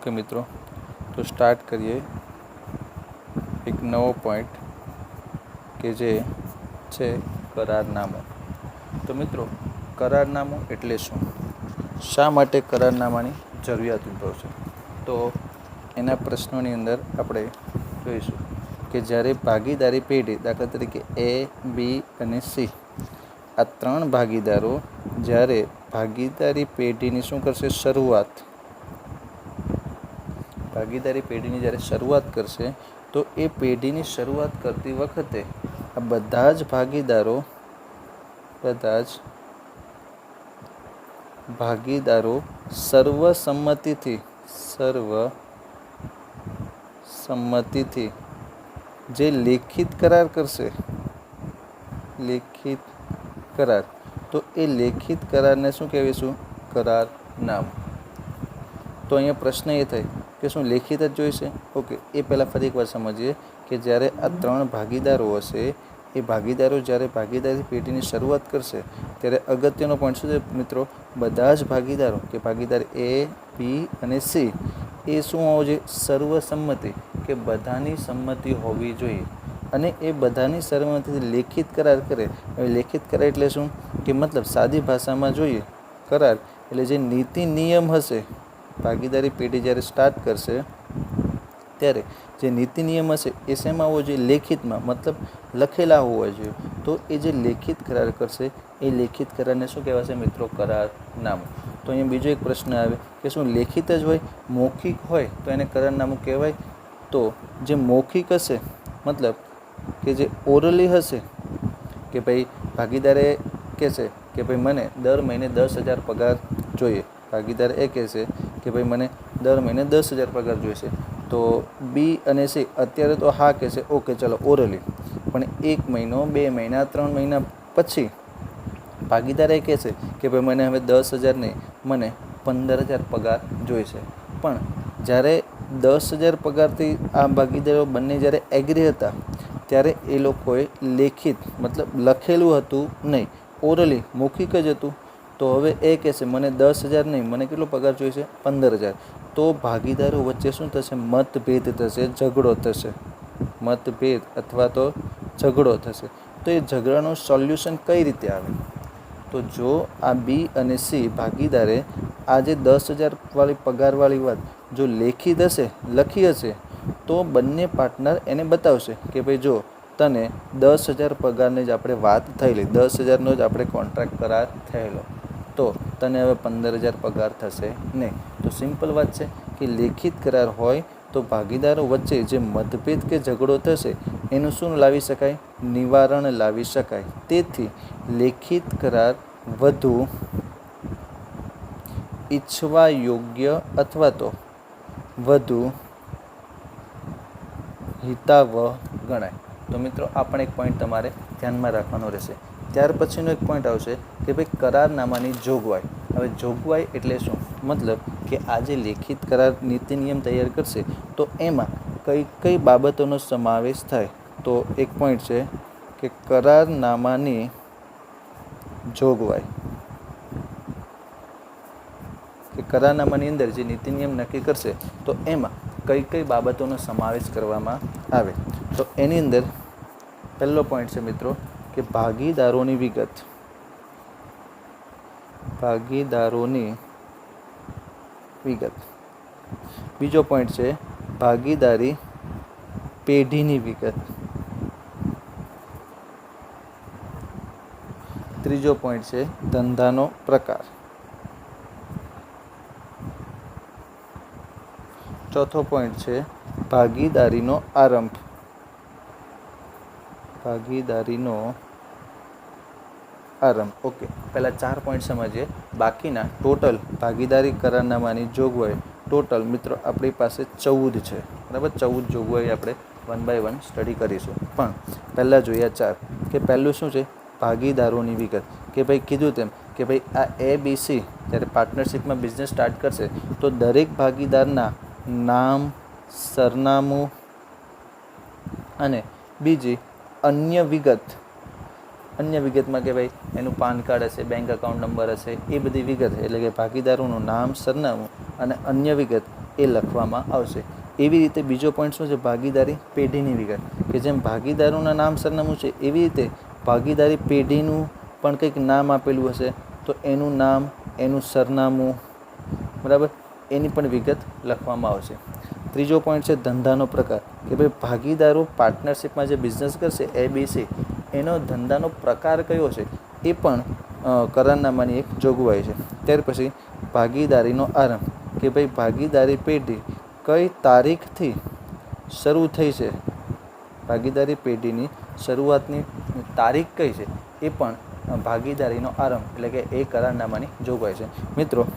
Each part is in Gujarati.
ઓકે મિત્રો, તો સ્ટાર્ટ કરીએ એક નવો પોઈન્ટ કે જે છે કરારનામું. તો મિત્રો, કરારનામું એટલે શું? શા માટે કરારનામાની જરૂરિયાત ઉદ્ભવશે? તો એના પ્રશ્નોની અંદર આપણે જોઈશું કે જ્યારે ભાગીદારી પેઢી, દાખલા તરીકે A, B અને C, આ 3 ભાગીદારો જ્યારે ભાગીદારી પેઢીની શું કરશે? ભાગીદારી પેઢીની જ્યારે શરૂઆત કરશે, તો એ પેઢીની શરૂઆત કરતી વખતે આ બધા જ ભાગીદારો સર્વસંમતિથી જે લેખિત કરાર કરશે, તો એ લેખિત કરારને શું કહેવીશું? કરારનામું. તો અહીંયા પ્રશ્ન એ થાય કે શું લેખિત જ જોઈશે? ઓકે, એ પહેલાં ફરી એકવાર સમજીએ કે જ્યારે આ 3 ભાગીદારો હશે, એ ભાગીદારો જ્યારે ભાગીદારી પેઢીની શરૂઆત કરશે ત્યારે અગત્યનો પોઈન્ટ શું છે મિત્રો? બધા જ ભાગીદારો કે ભાગીદાર A, B અને C એ શું હોવો જોઈએ? સર્વસંમતિ, કે બધાની સંમતિ હોવી જોઈએ. અને એ બધાની સર્વસંમતિથી લેખિત કરાર કરે. હવે લેખિત કરાર એટલે શું? કે મતલબ સાદી ભાષામાં જોઈએ, કરાર એટલે જે નીતિ નિયમ હશે, ભાગીદારી પેઢી જ્યારે સ્ટાર્ટ કરશે ત્યારે જે નીતિ નિયમ હશે એ શેમાં હોવો જોઈએ? લેખિતમાં, મતલબ લખેલા હોવા જોઈએ. તો એ જે લેખિત કરાર કરશે એ લેખિત કરારને શું કહેવાશે મિત્રો? કરારનામું. તો અહીંયા બીજો એક પ્રશ્ન આવે કે શું લેખિત જ હોય, મૌખિક હોય તો એને કરારનામું કહેવાય? તો જે મૌખિક હશે, મતલબ કે જે ઓરલી હશે, કે ભાઈ ભાગીદારે કહેશે કે ભાઈ મને દર મહિને 10,000 પગાર જોઈએ. ભાગીદાર એ કહેશે કે ભાઈ મને દર મહિને 10,000 પગાર જોઈશે. તો B અને C અત્યારે તો હા કહેશે, ઓકે ચલો ઓરલી. પણ 1 મહિનો, 2 મહિના, 3 મહિના પછી ભાગીદાર એ કહેશે કે ભાઈ મને હવે 10,000 નહીં, મને 15,000 પગાર જોઈશે. પણ જ્યારે 10,000 પગારથી આ ભાગીદારો બંને જ્યારે એગ્રી હતા ત્યારે એ લોકોએ લેખિત, મતલબ લખેલું હતું નહીં, ઓરલી મૌખિક જ હતું. તો હવે એ કહેશે મને 10,000 નહીં, મને કેટલો પગાર જોઈશે? 15,000. તો ભાગીદારો વચ્ચે શું થશે? મતભેદ થશે, ઝઘડો થશે. મતભેદ અથવા તો ઝઘડો થશે. તો એ ઝઘડાનું સોલ્યુશન કઈ રીતે આવે? તો જો આ B અને C ભાગીદારે આ જે 10,000 વાળી પગારવાળી વાત જો લેખિત હશે, લખી હશે, તો બંને પાર્ટનર એને બતાવશે કે ભાઈ જો તને 10,000 પગારની જ આપણે વાત થયેલી, 10,000નો જ આપણે કોન્ટ્રાક્ટ કરાર થયેલો, તો તને હવે 15,000 પગાર થશે નહીં. તો સિમ્પલ વાત છે કે લેખિત કરાર હોય તો ભાગીદારો વચ્ચે જે મતભેદ કે ઝઘડો થશે એનું શું લાવી શકાય? નિવારણ લાવી શકાય. તેથી લેખિત કરાર વધુ ઈચ્છવા યોગ્ય અથવા તો વધુ હિતાવહ ગણાય. તો મિત્રો, આ પણ એક પોઈન્ટ તમારે ધ્યાનમાં રાખવાનો રહેશે. ત્યાર પછીનો એક પોઈન્ટ આવશે કે ભાઈ કરારનામાની જોગવાઈ. હવે જોગવાઈ એટલે શું? મતલબ કે આ જે લેખિત કરાર નીતિ નિયમ તૈયાર કરશે તો એમાં કઈ કઈ બાબતોનો સમાવેશ થાય? તો એક પોઈન્ટ છે કે કરારનામાની જોગવાઈ, કે કરારનામાની અંદર જે નીતિ નિયમ નક્કી કરશે તો એમાં કઈ કઈ બાબતોનો સમાવેશ કરવામાં આવે. તો એની અંદર પહેલો પોઈન્ટ છે મિત્રો કે ભાગીદારોની વિગત. બીજો પોઈન્ટ છે ભાગીદારી પેઢીની વિગત. ત્રીજો પોઈન્ટ છે ધંધાનો પ્રકાર. ચોથો પોઈન્ટ છે ભાગીદારીનો આરંભ. ઓકે, પહેલાં 4 પોઈન્ટ સમજીએ. બાકીના ટોટલ ભાગીદારી કરારનામાની જોગવાઈ ટોટલ મિત્રો આપણી પાસે 14 છે, બરાબર. 14 જોગવાઈ આપણે 1 by 1 સ્ટડી કરીશું. પણ પહેલાં જોઈએ 4, કે પહેલું શું છે? ભાગીદારોની વિગત. કે ભાઈ કીધું તેમ કે ભાઈ આ ABC જ્યારે પાર્ટનરશિપમાં બિઝનેસ સ્ટાર્ટ કરશે તો દરેક ભાગીદારના નામ, સરનામું અને બીજી અન્ય વિગતમાં કે ભાઈ એનું પાન કાર્ડ હશે, બેંક એકાઉન્ટ નંબર હશે, એ બધી વિગત, એટલે કે ભાગીદારોનું નામ, સરનામું અને અન્ય વિગત એ લખવામાં આવશે. એવી રીતે બીજો પોઈન્ટ શું છે? ભાગીદારી પેઢીની વિગત, કે જેમ ભાગીદારોના નામ સરનામું છે એવી રીતે ભાગીદારી પેઢીનું પણ કંઈક નામ આપેલું હશે, તો એનું નામ, એનું સરનામું, બરાબર, એની પણ વિગત લખવામાં આવશે. ત્રીજો પોઈન્ટ છે ધંધાનો પ્રકાર, કે ભાઈ ભાગીદારો પાર્ટનરશિપમાં જે બિઝનેસ કરશે ABC, એનો ધંધાનો પ્રકાર કયો છે એ પણ કરારનામાની એક જોગવાઈ છે. ત્યાર પછી ભાગીદારીનો આરંભ, કે ભાઈ ભાગીદારી પેઢી કઈ તારીખથી શરૂ થઈ છે, ભાગીદારી પેઢીની શરૂઆતની તારીખ કઈ છે એ પણ ભાગીદારીનો આરંભ એટલે કે એ કરારનામાની જોગવાઈ છે. મિત્રો,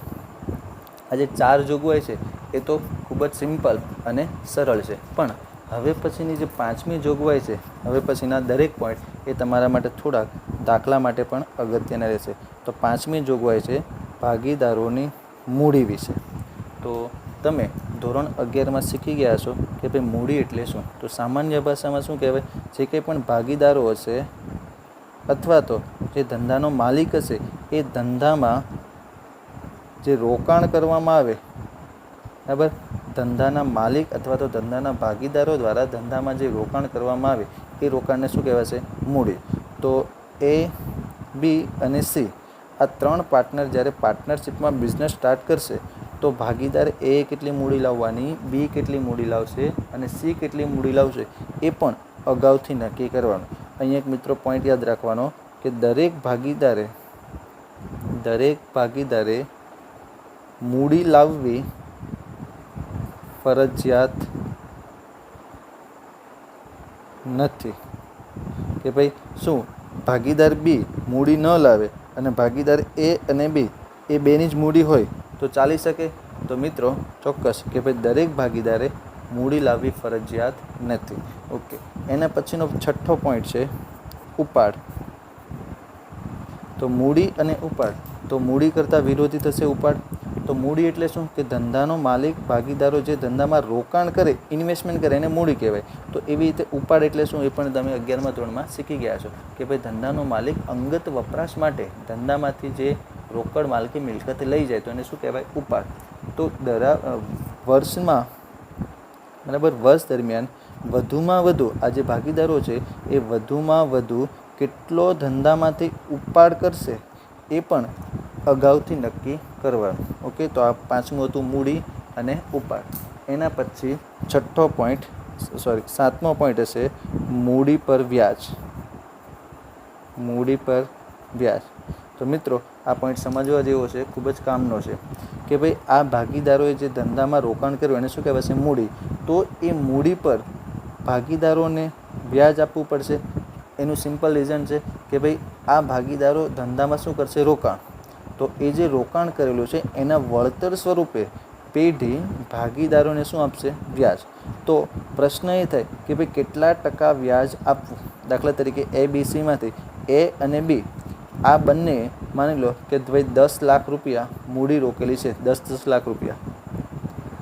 આ જે 4 જોગવાઈ છે એ તો ખૂબ જ સિમ્પલ અને સરળ છે, પણ હવે પછીની જે 5મી જોગવાઈ છે, હવે પછીના દરેક પોઈન્ટ એ તમારા માટે થોડાક દાખલા માટે પણ અગત્યના રહેશે. તો 5મી જોગવાઈ છે ભાગીદારોની મૂડી વિશે. તો તમે ધોરણ 11માં શીખી ગયા છો કે ભાઈ મૂડી એટલે શું. તો સામાન્ય ભાષામાં શું કહેવાય? જે કંઈ પણ ભાગીદારો હશે અથવા તો જે ધંધાનો માલિક હશે, એ ધંધામાં જે રોકાણ કરવામાં આવે, બરાબર, ધંધાના માલિક અથવા તો ધંધાના ભાગીદારો દ્વારા ધંધામાં જે રોકાણ કરવામાં આવે એ રોકાણને શું કહેવાશે? મૂડી. તો A, B અને C આ 3 પાર્ટનર જ્યારે પાર્ટનરશિપમાં બિઝનેસ સ્ટાર્ટ કરશે, તો ભાગીદાર A કેટલી મૂડી લાવવાની, B કેટલી મૂડી લાવશે અને C કેટલી મૂડી લાવશે એ પણ અગાઉથી નક્કી કરવાનું. અહીંયા એક મિત્રો પોઈન્ટ યાદ રાખવાનો કે દરેક ભાગીદારે મૂડી લાવવી ફરજિયાત નથી. કે ભાઈ શું ભાગીદાર B મૂડી ન લાવે અને ભાગીદાર A અને B એ બેની જ મૂડી હોય તો ચાલી શકે? તો મિત્રો ચોક્કસ કે ભાઈ દરેક ભાગીદારે મૂડી લાવવી ફરજિયાત નથી. ઓકે, એના પછીનો 6થો પોઈન્ટ છે ઉપાડ. તો મૂડી અને ઉપાડ, તો મૂડી કરતાં વિરોધી થશે ઉપાડ. તો મૂડી એટલે શું? કે ધંધાનો માલિક ભાગીદારો જે ધંધામાં રોકાણ કરે, ઇન્વેસ્ટમેન્ટ કરે, એને મૂડી કહેવાય. તો એવી રીતે ઉપાડ એટલે શું એ પણ તમે 11મા ધોરણમાં શીખી ગયા છો કે ભાઈ ધંધાનો માલિક અંગત વપરાશ માટે ધંધામાંથી જે રોકડ માલકી મિલકત લઈ જાય તો એને શું કહેવાય? ઉપાડ. તો વર્ષમાં, બરાબર, વર્ષ દરમિયાન વધુમાં વધુ આ જે ભાગીદારો છે એ વધુમાં વધુ કેટલો ધંધામાંથી ઉપાડ કરશે એ પણ અગાઉથી નક્કી કરવાનું. ઓકે, તો આ 5મું હતું મૂડી અને ઉપાડ. એના પછી 7મો પોઈન્ટ હશે મૂડી પર વ્યાજ. મૂડી પર વ્યાજ. તો મિત્રો આ પોઈન્ટ સમજવા જેવો છે, ખૂબ જ કામનો છે કે ભાઈ આ ભાગીદારોએ જે ધંધામાં રોકાણ કર્યું એને શું કહેવાશે? મૂડી. તો એ મૂડી પર ભાગીદારોને વ્યાજ આપવું પડશે. એનું સિમ્પલ રીઝન છે કે ભાઈ આ ભાગીદારો ધંધામાં શું કરશે? રોકાણ. તો એ જે રોકાણ કરેલું છે એના વળતર સ્વરૂપે પેઢી ભાગીદારોને શું આપશે? વ્યાજ. તો પ્રશ્ન એ થાય કે ભાઈ કેટલા ટકા વ્યાજ આપવું. દાખલા તરીકે ABCમાંથી A અને B આ બંને માની લો કે ભાઈ 10 લાખ રૂપિયા મૂડી રોકેલી છે, 10 લાખ રૂપિયા,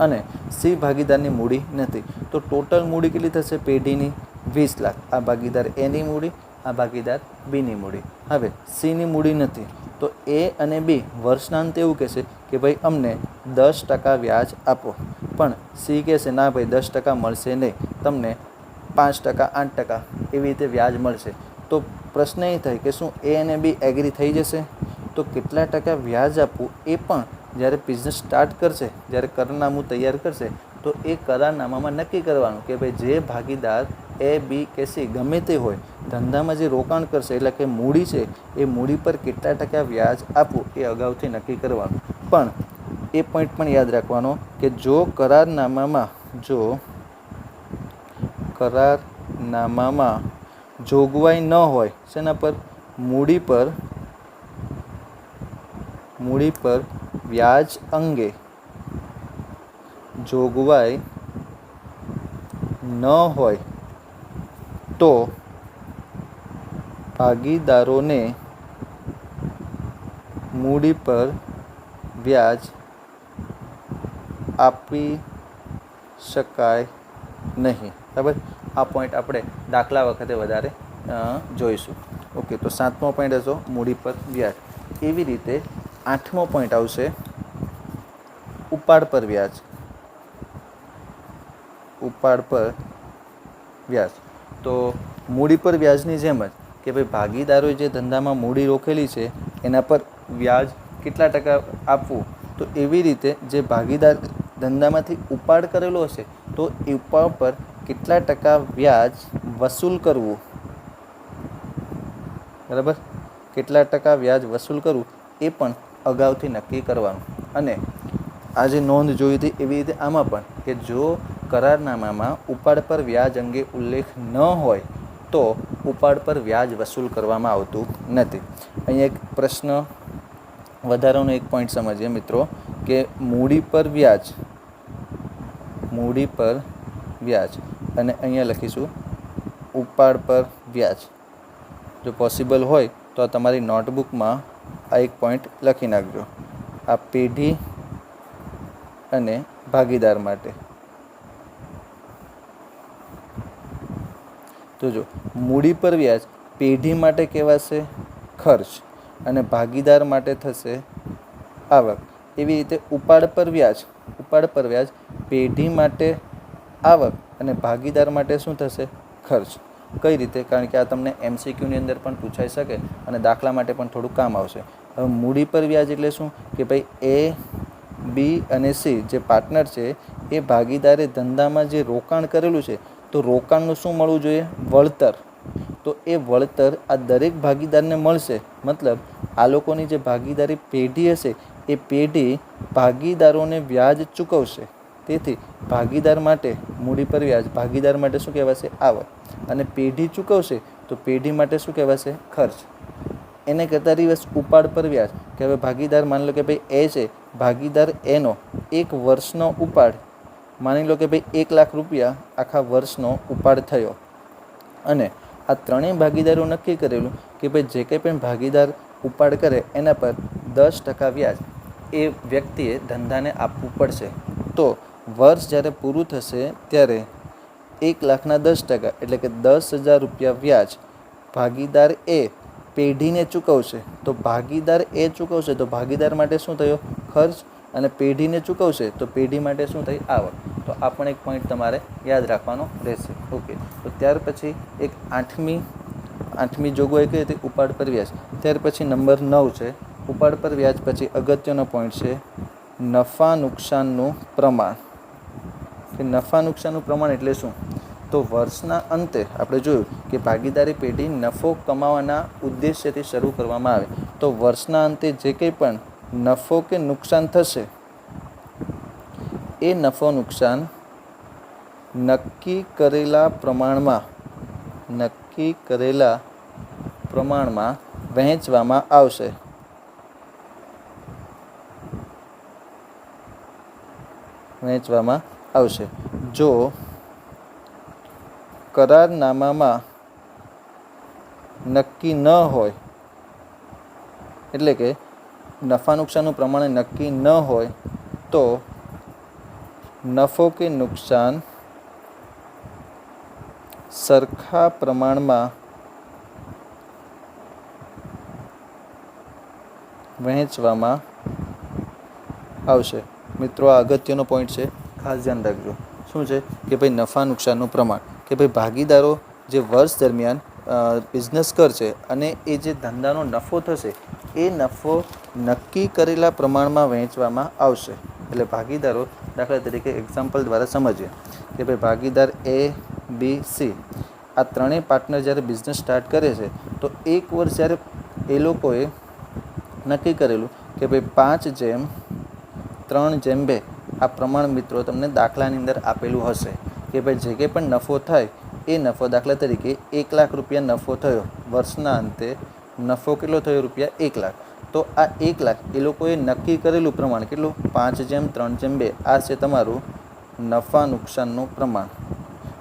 અને C ભાગીદારની મૂડી નથી. તો ટોટલ મૂડી કેટલી થશે પેઢીની? 20 લાખ. આ ભાગીદાર Aની મૂડી, આ ભાગીદાર Bની મૂડી. હવે Cની મૂડી નથી, તો A અને B વર્ષના અંતે એવું કહેશે કે ભાઈ અમને 10% વ્યાજ આપો. પણ C કહેશે ના ભાઈ 10% મળશે નહીં, તમને 5%, 8% એવી રીતે વ્યાજ મળશે. તો પ્રશ્ન એ થાય કે શું A અને B એગ્રી થઈ જશે? તો કેટલા ટકા વ્યાજ આપવું એ પણ જ્યારે બિઝનેસ સ્ટાર્ટ કરશે, જ્યારે કરારનામું તૈયાર કરશે, તો એ કરારનામામાં નક્કી કરવાનું કે ભાઈ જે ભાગીદાર A, B કે C ગમે તે હોય ધંધામાં જે રોકાણ કરશે એટલે કે મૂડી છે એ મૂડી પર કેટલા ટકા વ્યાજ આપવું એ અગાઉથી નક્કી કરવાનું. પણ એ પોઈન્ટ પણ યાદ રાખવાનો કે જો કરારનામામાં જોગવાઈ ન હોય શેના પર? મૂડી પર વ્યાજ અંગે જોગવાઈ ન હોય તો ભાગીદારોને મૂડી પર વ્યાજ આપી શકાય નહીં. બરાબર, આ પોઈન્ટ આપણે દાખલા વખતે વધારે જોઈશું. ઓકે, તો 7મો પોઈન્ટ હતો મૂડી પર વ્યાજ. એવી રીતે 8મો પોઈન્ટ આવશે ઉપાડ પર વ્યાજ. ઉપાડ પર વ્યાજ. તો મૂડી પર વ્યાજની જેમ જ કે ભાઈ ભાગીદારોએ જે ધંધામાં મૂડી રોકેલી છે એના પર વ્યાજ કેટલા ટકા આપવું, તો એવી રીતે જે ભાગીદાર ધંધામાંથી ઉપાડ કરેલો હશે તો એ ઉપાડ પર કેટલા ટકા વ્યાજ વસૂલ કરવું, બરાબર, કેટલા ટકા વ્યાજ વસૂલ કરવું એ પણ અગાઉથી નક્કી કરવાનું. અને આ જે નોંધ જોઈ હતી એવી રીતે આમાં પણ કે જો કરારનામામાં ઉપાડ પર વ્યાજ અંગે ઉલ્લેખ ન હોય તો ઉપાડ પર વ્યાજ વસૂલ કરવામાં આવતું નથી. અહીંયા એક પ્રશ્ન વધારાનો એક પોઈન્ટ સમજીએ મિત્રો કે મૂડી પર વ્યાજ, મૂડી પર વ્યાજ અને અહીંયા લખીશું ઉપાડ પર વ્યાજ. જો પોસિબલ હોય તો આ તમારી નોટબુકમાં આ એક પોઈન્ટ લખી નાખજો. આ પેઢી અને ભાગીદાર માટે. તો જો મૂડી પર વ્યાજ પેઢી માટે કહેવાશે ખર્ચ અને ભાગીદાર માટે થશે આવક. એવી રીતે ઉપાડ પર વ્યાજ, ઉપાડ પર વ્યાજ પેઢી માટે આવક અને ભાગીદાર માટે શું થશે, ખર્ચ. કઈ રીતે? કારણ કે આ તમને MCQની અંદર પણ પૂછાઈ શકે અને દાખલા માટે પણ થોડું કામ આવશે. હવે મૂડી પર વ્યાજ એટલે શું કે ભાઈ A, B અને C જે પાર્ટનર છે એ ભાગીદારે ધંધામાં જે રોકાણ કરેલું છે તો રોકાણનું શું મળવું જોઈએ, વળતર. તો એ વળતર આ દરેક ભાગીદારને મળશે. મતલબ આ લોકોની જે ભાગીદારી પેઢી હશે એ પેઢી ભાગીદારોને વ્યાજ ચૂકવશે. તેથી ભાગીદાર માટે મૂડી પર વ્યાજ ભાગીદાર માટે શું કહેવાશે, આવક. અને પેઢી ચૂકવશે તો પેઢી માટે શું કહેવાશે, ખર્ચ. એને કરતાં રિવર્સ ઉપાડ પર વ્યાજ કે હવે ભાગીદાર માની લો કે ભાઈ A છે, ભાગીદાર Aનો એક વર્ષનો ઉપાડ, માની લો કે ભાઈ 1 લાખ રૂપિયા આખા વર્ષનો ઉપાડ થયો અને આ ત્રણેય ભાગીદારો નક્કી કરેલું કે ભાઈ જે કંઈ પણ ભાગીદાર ઉપાડ કરે એના પર 10% વ્યાજ એ વ્યક્તિએ ધંધાને આપવું પડશે. તો વર્ષ જ્યારે પૂરું થશે ત્યારે 1 લાખના 10% એટલે કે 10,000 રૂપિયા વ્યાજ ભાગીદાર એ પેઢીને ચૂકવશે. તો ભાગીદાર એ ચૂકવશે તો ભાગીદાર માટે શું થયો, ખર્ચ, અને પેઢીને ચૂકવશે તો પેઢી માટે શું થઈ, આવક. તો આ પણ એક પોઈન્ટ તમારે યાદ રાખવાનો રહેશે. ઓકે, તો ત્યાર પછી એક આઠમી જોગવાઈ કઈ હતી, ઉપાડ પર વ્યાજ. ત્યાર પછી નંબર 9 છે ઉપાડ પર વ્યાજ પછી અગત્યનો પોઈન્ટ છે નફા નુકસાનનું પ્રમાણ. કે નફા નુકસાનનું પ્રમાણ એટલે શું, તો વર્ષના અંતે આપણે જોયું કે ભાગીદારી પેઢી નફો કમાવાના ઉદ્દેશ્યથી શરૂ કરવામાં આવે. તો વર્ષના અંતે જે કંઈ પણ નફો કે નુકસાન થશે એ નફો નુકસાન નક્કી કરેલા પ્રમાણમાં વહેંચવામાં આવશે. જો કરારનામામાં નક્કી ન હોય, એટલે કે નફા નુકસાનનું પ્રમાણ નક્કી ન હોય તો નફો કે નુકસાન સરખા પ્રમાણમાં વહેંચવામાં આવશે. મિત્રો આ અગત્યનો પોઈન્ટ છે, ખાસ ધ્યાન રાખજો. શું છે કે ભાઈ નફા નુકસાનનું પ્રમાણ, કે ભાઈ ભાગીદારો જે વર્ષ દરમિયાન બિઝનેસ કરશે અને એ જે ધંધાનો નફો થશે એ નફો નક્કી કરેલા પ્રમાણમાં વહેંચવામાં આવશે. એટલે ભાગીદારો, દાખલા તરીકે એક્ઝામ્પલ દ્વારા સમજીએ કે ભાઈ ભાગીદાર A, B, C આ ત્રણેય પાર્ટનર જ્યારે બિઝનેસ સ્ટાર્ટ કરે છે તો એક વર્ષ જ્યારે એ લોકોએ નક્કી કરેલું કે ભાઈ 5:3:2 આ પ્રમાણ મિત્રો તમને દાખલાની અંદર આપેલું હશે કે ભાઈ જે કંઈ પણ નફો થાય એ નફો, દાખલા તરીકે 1 લાખ રૂપિયા નફો થયો, વર્ષના અંતે નફો કેટલો થયો, રૂપિયા 1 લાખ. તો આ 1 લાખ એ લોકોએ નક્કી કરેલું પ્રમાણ કેટલું, 5:3:2 આ છે તમારું નફા નુકસાનનું પ્રમાણ.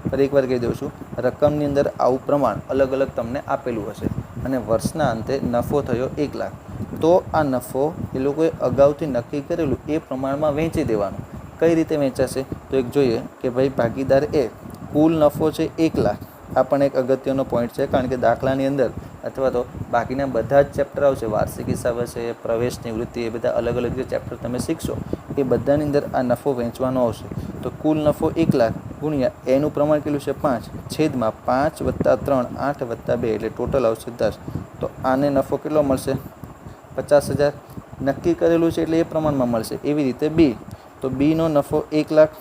ફરી એકવાર કહી દઉં છું, રકમની અંદર આવું પ્રમાણ અલગ અલગ તમને આપેલું હશે અને વર્ષના અંતે નફો થયો 1 લાખ. તો આ નફો એ લોકોએ અગાઉથી નક્કી કરેલું એ પ્રમાણમાં વહેંચી દેવાનું. કઈ રીતે વહેંચાશે તો એક જોઈએ કે ભાઈ ભાગીદાર એ કુલ નફો છે 1 લાખ. આ પણ એક અગત્યનો પોઈન્ટ છે કારણ કે દાખલાની અંદર અથવા તો બાકીના બધા જ ચેપ્ટર આવશે, વાર્ષિક હિસાબ હશે, પ્રવેશ નિવૃત્તિ, એ બધા અલગ અલગ જે ચેપ્ટર તમે શીખશો એ બધાની અંદર આ નફો વહેંચવાનો આવશે. તો કુલ નફો 1 લાખ ગુણ્યા એનું પ્રમાણ કેટલું છે 5 છેદમાં 5 + 3 8 + 2 એટલે ટોટલ આવશે 10. તો આને નફો કેટલો મળશે 50,000. નક્કી કરેલું છે એટલે એ પ્રમાણમાં મળશે. એવી રીતે બી, તો બીનો નફો 1 લાખ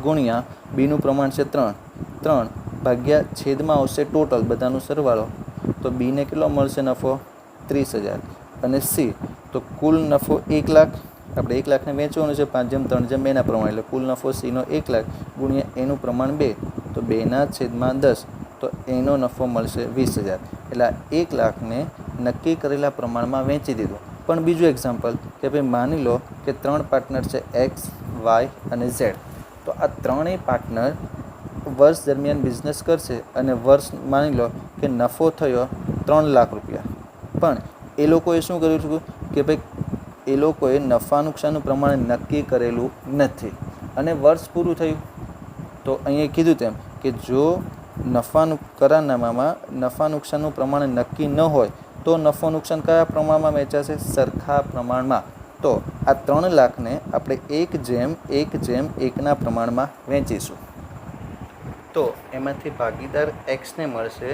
ગુણ્યા બીનું પ્રમાણ છે 3 ભાગ્યા છેદમાં આવશે ટોટલ બધાનો સરવાળો. તો બીને કેટલો મળશે નફો 30,000. અને સી, તો કુલ નફો 1 લાખ, આપણે 1 લાખને વેચવાનું છે 5/3 એના પ્રમાણે, એટલે કુલ નફો સીનો 1 લાખ ગુણ્યા એનું પ્રમાણ 2, તો 2/10, તો એનો નફો મળશે 20,000. એટલે 1 લાખને નક્કી કરેલા પ્રમાણમાં વેચી દીધું. પણ બીજું એક્ઝામ્પલ કે ભાઈ માની લો કે 3 પાર્ટનર છે એક્સ, વાય અને ઝેડ. તો આ ત્રણેય પાર્ટનર વર્ષ દરમિયાન બિઝનેસ કરશે અને વર્ષ માની લો કે નફો થયો 3 લાખ રૂપિયા. પણ એ લોકોએ શું કર્યું હતું કે ભાઈ એ લોકોએ નફા નુકસાનનું પ્રમાણ નક્કી કરેલું નથી અને વર્ષ પૂરું થયું. તો અહીંયા કીધું તેમ કે જો કરારનામામાં નફા નુકસાનનું પ્રમાણ નક્કી ન હોય તો નફો નુકસાન કયા પ્રમાણમાં વેચાશે? સરખા પ્રમાણમાં. તો આ 3 લાખને આપણે 1/1 પ્રમાણમાં વેચીશું. તો એમાંથી ભાગીદાર એક્સને મળશે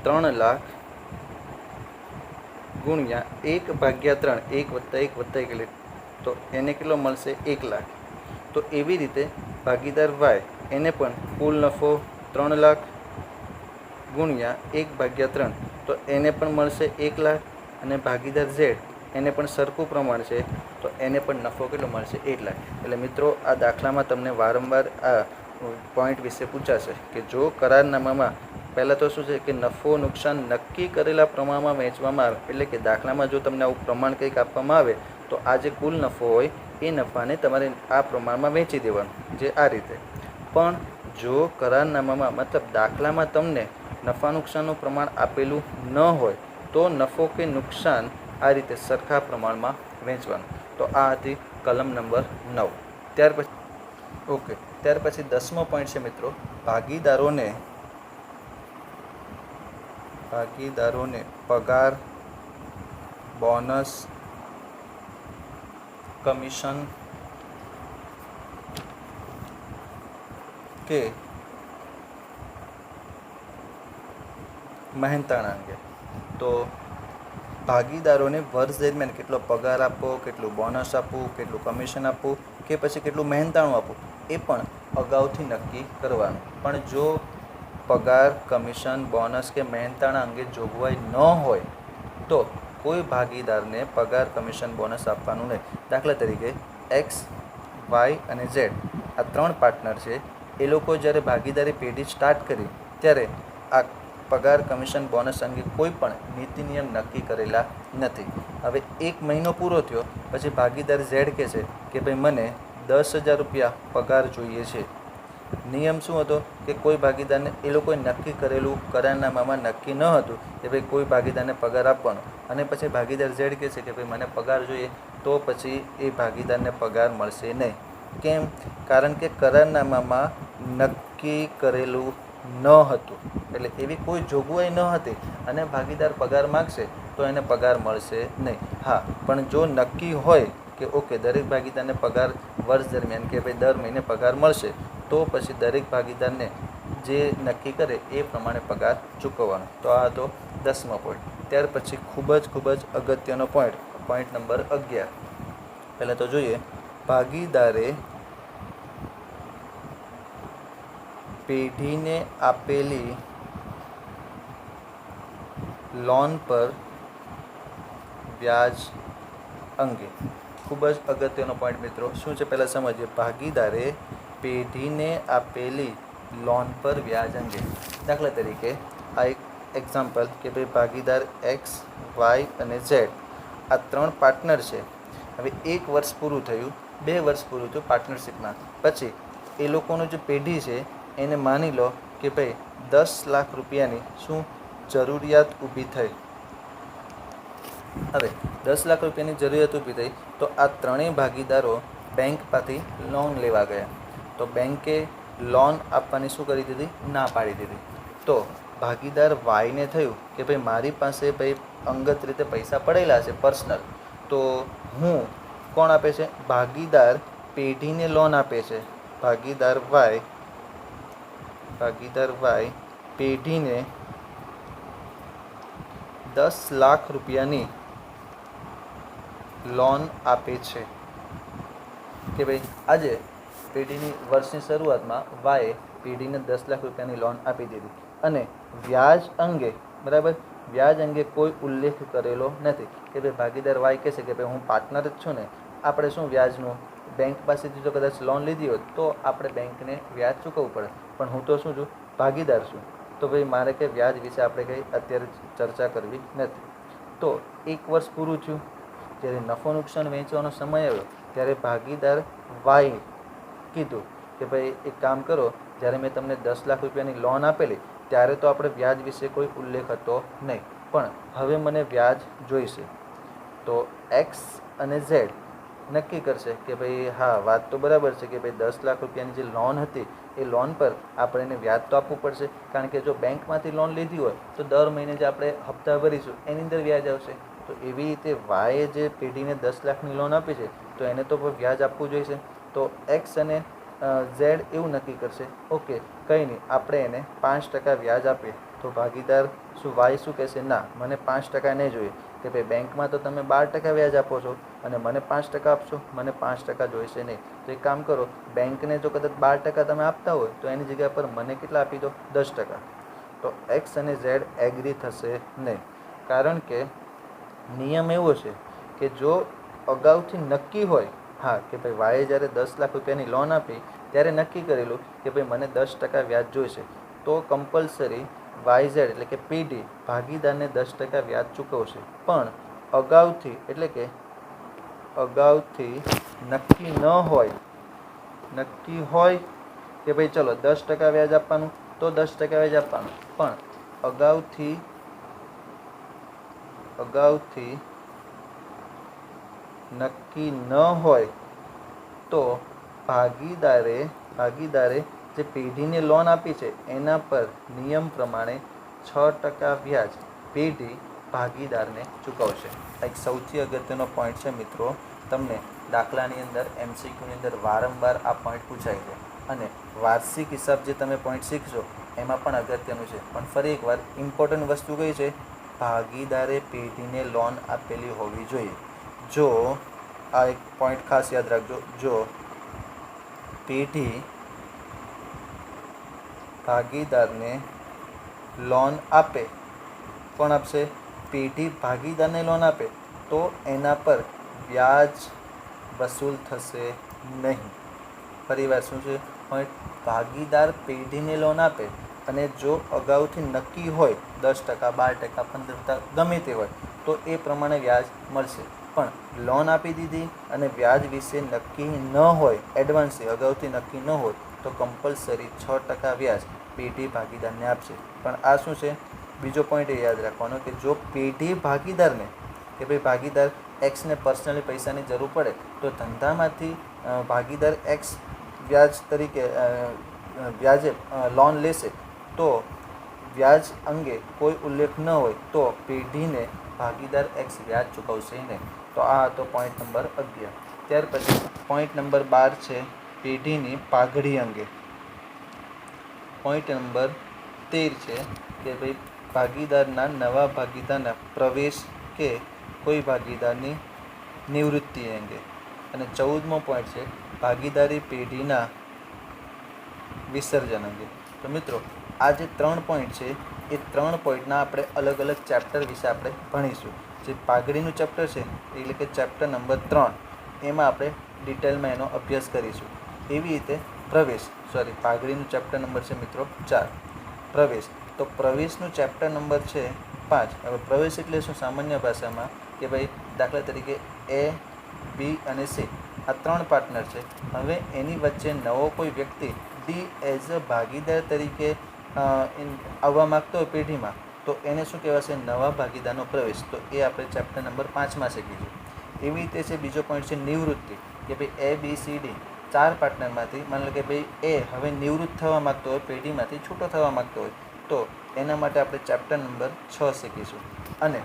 3 લાખ ગુણ્યા 1/3, 1 + 1 + 1, તો એને કેટલો મળશે 1 લાખ. તો એવી રીતે ભાગીદાર વાય એને પણ કુલ નફો 3 લાખ ગુણ્યા 1/3, તો એને પણ મળશે 1 લાખ. અને ભાગીદાર ઝેડ એને પણ સરખું પ્રમાણ છે, તો એને પણ નફો કેટલો મળશે 1 લાખ. એટલે મિત્રો આ દાખલામાં તમને વારંવાર આ પોઈન્ટ વિશે પૂછાશે કે જો કરારનામામાં પહેલાં તો શું છે કે નફો નુકસાન નક્કી કરેલા પ્રમાણમાં વહેંચવામાં આવે, એટલે કે દાખલામાં જો તમને આવું પ્રમાણ કંઈક આપવામાં આવે તો આ જે કુલ નફો હોય એ નફાને તમારે આ પ્રમાણમાં વેચી દેવાનું, જે આ રીતે. પણ જો કરારનામામાં મતલબ દાખલામાં તમને નફા નુકસાનનું પ્રમાણ આપેલું ન હોય તો નફો કે નુકસાન આ રીતે સરખા પ્રમાણમાં વહેંચવાનું. તો આ હતી કલમ નંબર 9. ત્યાર પછી 10મો પોઈન્ટ છે મિત્રો, ભાગીદારોને પગાર, બોનસ, કમિશન કે મહેનતાણા અંગે. તો ભાગીદારોને વર્ષ દરમિયાન કેટલો પગાર આપવો, કેટલું બોનસ આપવું, કેટલું કમિશન આપવું કે પછી કેટલું મહેનતાણું આપવું એ પણ અગાઉથી નક્કી કરવાનું. પણ જો પગાર, કમિશન, બોનસ કે મહેનતાણા અંગે જોગવાઈ ન હોય તો કોઈ ભાગીદારને પગાર, કમિશન, બોનસ આપવાનું નહીં. દાખલા તરીકે એક્સ, વાય અને ઝેડ આ 3 પાર્ટનર છે. એ લોકો જ્યારે ભાગીદારી પેઢી સ્ટાર્ટ કરી ત્યારે આ પગાર, કમિશન, બોનસ અંગે કોઈ પણ નીતિ નિયમ નક્કી કરેલા નથી. હવે 1 મહિનો પૂરો થયો પછી ભાગીદાર ઝેડ કહે છે કે ભાઈ મને 10,000 રૂપિયા પગાર જોઈએ છે. નિયમ શું હતો કે કોઈ ભાગીદારને એ લોકોએ નક્કી કરેલું કરારનામામાં નક્કી ન હતું કે ભાઈ કોઈ ભાગીદારને પગાર આપવાનો. અને પછી ભાગીદાર ઝેડ કહે છે કે ભાઈ મને પગાર જોઈએ, તો પછી એ ભાગીદારને પગાર મળશે નહીં. કેમ? કારણ કે કરારનામામાં નક્કી કરેલું ન હતું, એટલે એવી કોઈ જોગવાઈ ન હતી અને ભાગીદાર પગાર માગશે તો એને પગાર મળશે નહીં. હા, પણ જો નક્કી હોય કે ઓકે દરેક ભાગીદારને પગાર વર્ષ દરમિયાન કે ભાઈ દર મહિને પગાર મળશે, તો પછી દરેક ભાગીદારને જે નક્કી કરે એ પ્રમાણે પગાર ચૂકવવાનો. તો આ હતો 10મો પોઈન્ટ. ત્યાર પછી ખૂબ જ અગત્યનો પોઈન્ટ નંબર 11. પહેલાં તો જોઈએ, ભાગીદારે પેઢીને આપેલી લોન પર વ્યાજ અંગે. ખૂબ જ અગત્યનો પોઈન્ટ મિત્રો. શું છે પહેલાં સમજીએ. ભાગીદારે પેઢીને આપેલી લોન પર વ્યાજ અંગે. દાખલા તરીકે આ એક એક્ઝામ્પલ કે ભાઈ ભાગીદાર એક્સ, વાય અને ઝેડ આ 3 પાર્ટનર છે. હવે 1 વર્ષ પૂરું થયું, 2 વર્ષ પૂરું થયું પાર્ટનરશિપમાં. પછી એ લોકોનું જે પેઢી છે એને માની લો કે ભાઈ 10 લાખ રૂપિયાની શું જરૂરિયાત ઊભી થઈ. હવે 10 લાખ રૂપિયાની જરૂરિયાત ઊભી થઈ તો આ ત્રણેય ભાગીદારો બેંક પાસેથી લોન લેવા ગયા. તો બેંકે લોન આપવાની શું કરી દીધી? ના પાડી દીધી. તો ભાગીદાર વાયને થયું કે ભાઈ મારી પાસે ભાઈ અંગત રીતે પૈસા પડેલા છે પર્સનલ, તો હું કોણ આપે છે? ભાગીદાર પેઢીને લોન આપે છે. ભાગીદાર વાય પેઢીને 10 લાખ રૂપિયાની લોન આપે છે કે ભાઈ આજે પેઢીની વર્ષની શરૂઆતમાં વાયે પેઢીને 10 લાખ રૂપિયાની લોન આપી દીધી અને વ્યાજ અંગે, બરાબર, વ્યાજ અંગે કોઈ ઉલ્લેખ કરેલો નથી કે ભાઈ ભાગીદાર વાય કહેશે કે ભાઈ હું પાર્ટનર જ છું ને, આપણે શું વ્યાજનું બેંક પાસેથી જો કદાચ લોન લીધી હોય તો આપણે બેંકને વ્યાજ ચૂકવવું પડે, પણ હું તો શું છું? ભાગીદાર છું, તો ભાઈ મારે કંઈ વ્યાજ વિશે આપણે કંઈ અત્યારે ચર્ચા કરવી નથી. તો 1 વર્ષ પૂરું થયું, જ્યારે નફો નુકસાન વેચવાનો સમય આવ્યો ત્યારે ભાગીદાર વાય કીધું કે ભાઈ એક કામ કરો, જ્યારે મેં તમને 10 લાખ રૂપિયાની લોન આપેલી ત્યારે તો આપણે વ્યાજ વિશે કોઈ ઉલ્લેખ હતો નહીં, પણ હવે મને વ્યાજ જોઈશે. તો એક્સ અને ઝેડ નક્કી કરશે કે ભાઈ હા, વાત તો બરાબર છે કે ભાઈ 10 લાખ રૂપિયાની જે લોન હતી એ લોન પર આપણે એને વ્યાજ તો આપવું પડશે, કારણ કે જો બેંકમાંથી લોન લીધી હોય તો દર મહિને જે આપણે હપ્તા ભરીશું એની અંદર વ્યાજ આવશે. તો એવી રીતે વાયે જે પેઢીને 10 લાખની લોન આપી છે તો એને તો વ્યાજ આપવું જોઈશે. તો એક્સ અને ઝેડ એવું નક્કી કરશે, ઓકે કંઈ નહીં, આપણે એને 5% વ્યાજ આપીએ. તો ભાગીદાર વાય શું કહેશે? ના, મને 5% નહીં જોઈએ કે ભાઈ બેંકમાં તો તમે 12% વ્યાજ આપો છો અને મને 5% આપશો, મને 5% જોઈશે નહીં. તો એક કામ કરો, બેંકને જો કદાચ 12% તમે આપતા હોય તો એની જગ્યા પર મને કેટલા આપી દો? 10%. તો એક્સ અને ઝેડ એગ્રી થશે નહીં, કારણ કે નિયમ એવો છે કે જો અગાઉથી નક્કી હોય, હા કે ભાઈ વાયે જ્યારે 10 લાખ રૂપિયાની લોન આપી ત્યારે નક્કી કરેલું કે ભાઈ મને 10% વ્યાજ જોઈશે, તો કમ્પલસરી વાયઝેડ એટલે કે પેઢી ભાગીદારને 10% વ્યાજ ચૂકવશે. પણ અગાઉથી એટલે કે નક્કી હોય કે ભાઈ ચલો 10% વ્યાજ આપવાનું તો 10% વ્યાજ આપવાનું, પણ અગાઉથી નક્કી ન હોય તો ભાગીદારે જે પેઢીને લોન આપી છે એના પર નિયમ પ્રમાણે 6% વ્યાજ પેઢી ભાગીદારને ચૂકવશે. એક સૌથી અગત્યનો પોઈન્ટ છે મિત્રો, તમને દાખલાની અંદર MCQની અંદર વારંવાર આ પોઈન્ટ પૂછાય છે અને વાર્ષિક હિસાબ જે તમે પોઈન્ટ શીખશો એમાં પણ અગત્યનું છે. પણ ફરી એકવાર ઇમ્પોર્ટન્ટ વસ્તુ કઈ છે? ભાગીદારે પેઢીને લોન આપેલી હોવી જોઈએ. જો આ એક પોઈન્ટ ખાસ યાદ રાખજો, જો પેઢી ભાગીદારને લોન આપે, કોણ આપશે? પેઢી ભાગીદારને લોન આપે તો એના પર વ્યાજ વસૂલ થશે નહીં. ફરીવાર શું છે પોઈન્ટ? ભાગીદાર પેઢીને લોન આપે અને જો અગાઉથી નક્કી હોય 10%, 12%, 15% ગમે તે હોય તો એ પ્રમાણે વ્યાજ મળશે. પણ લોન આપી દીધી અને વ્યાજ વિશે નક્કી ન હોય, એડવાન્સથી અગાઉથી નક્કી ન હોય તો કમ્પલસરી 6% વ્યાજ પેઢી ભાગીદારને આપશે. પણ આ શું છે? બીજો પોઈન્ટ એ યાદ રાખવાનો કે જો પેઢી ભાગીદારને કે ભાઈ ભાગીદાર એક્સને પર્સનલી પૈસાની જરૂર પડે તો ધંધામાંથી ભાગીદાર એક્સ વ્યાજે લોન લેશે તો વ્યાજ અંગે કોઈ ઉલ્લેખ ન હોય તો પેઢીને ભાગીદાર એક્સ વ્યાજ ચૂકવશે નહીં. તો આ હતો પોઈન્ટ નંબર 11. ત્યાર પછી પોઈન્ટ નંબર 12 છે પેઢીની પાઘડી અંગે. પોઈન્ટ નંબર 13 છે કે ભાઈ ભાગીદારના નવા ભાગીદારના પ્રવેશ કે કોઈ ભાગીદારની નિવૃત્તિ અંગે. અને 14મો પોઈન્ટ છે ભાગીદારી પેઢીના વિસર્જન અંગે. તો મિત્રો આ જે 3 પોઈન્ટ છે એ 3 પોઈન્ટના આપણે અલગ અલગ ચેપ્ટર વિશે આપણે ભણીશું. જે પાઘડીનું ચેપ્ટર છે એટલે કે ચેપ્ટર નંબર 3, એમાં આપણે ડિટેલમાં એનો અભ્યાસ કરીશું. એવી રીતે પાઘડીનું ચેપ્ટર નંબર છે મિત્રો 4, પ્રવેશ. તો પ્રવેશનું ચેપ્ટર નંબર છે 5. હવે પ્રવેશ એટલે શું? સામાન્ય ભાષામાં કે ભાઈ દાખલા તરીકે A, B અને C આ 3 પાર્ટનર છે. હવે એની વચ્ચે નવો કોઈ વ્યક્તિ D એઝ અ ભાગીદાર તરીકે આવવા માગતો હોય પેઢીમાં, તો એને શું કહેવાશે? નવા ભાગીદારનો પ્રવેશ. તો એ આપણે ચેપ્ટર નંબર 5માં શીખીશું. એવી રીતે છે બીજો પોઈન્ટ છે નિવૃત્તિ, કે ભાઈ A, B, C, D 4 પાર્ટનરમાંથી માની લો કે ભાઈ એ હવે નિવૃત્ત થવા માગતો હોય, પેઢીમાંથી છૂટો થવા માગતો હોય, તો એના માટે આપણે ચેપ્ટર નંબર 6 શીખીશું. અને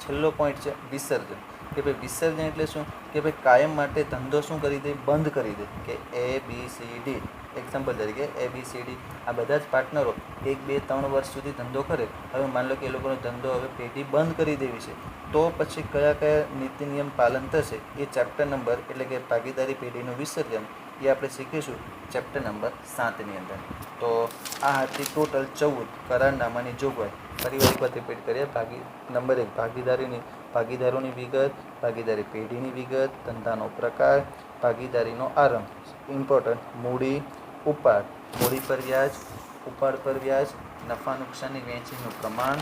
છેલ્લો પોઈન્ટ છે વિસર્જન. કે ભાઈ વિસર્જન એટલે શું? કે ભાઈ કાયમ માટે ધંધો શું કરી દે? બંધ કરી દે. કે ABCD એક્ઝામ્પલ તરીકે ABCD આ બધા જ પાર્ટનરો 1, 2, 3 વર્ષ સુધી ધંધો કરે. હવે માની લો કે એ લોકોનો ધંધો હવે પેઢી બંધ કરી દેવી છે, તો પછી કયા કયા નીતિ નિયમ પાલન થશે એ ચેપ્ટર નંબર એટલે કે ભાગીદારી પેઢીનું વિસર્જન એ આપણે શીખીશું ચેપ્ટર નંબર 7ની અંદર. તો આ હતી ટોટલ 14 કરારનામાની જોગવાઈ. ફરીવાર એક વખત રિપીટ કરીએ. નંબર 1 ભાગીદારોની વિગત, ભાગીદારી પેઢીની વિગત, ધંધાનો પ્રકાર, ભાગીદારીનો આરંભ, ઇમ્પોર્ટન્ટ મૂડી, ઉપાડ, મૂડી પર વ્યાજ, ઉપાડ પર વ્યાજ, નફા નુકસાનની વહેંચણીનું પ્રમાણ.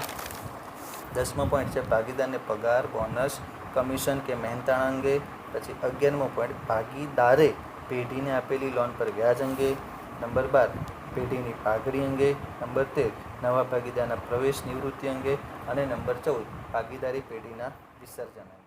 10મો પોઈન્ટ છે ભાગીદારને પગાર, બોનસ, કમિશન કે મહેનતાણા અંગે. પછી 11મો પોઈન્ટ ભાગીદારે પેઢીને આપેલી લોન પર વ્યાજ અંગે. નંબર 12 પેઢીની પાઘડી અંગે. નંબર 13 નવા ભાગીદારના પ્રવેશ નિવૃત્તિ અંગે. અને નંબર 14 ભાગીદારી પેઢીના વિસર્જન અંગે.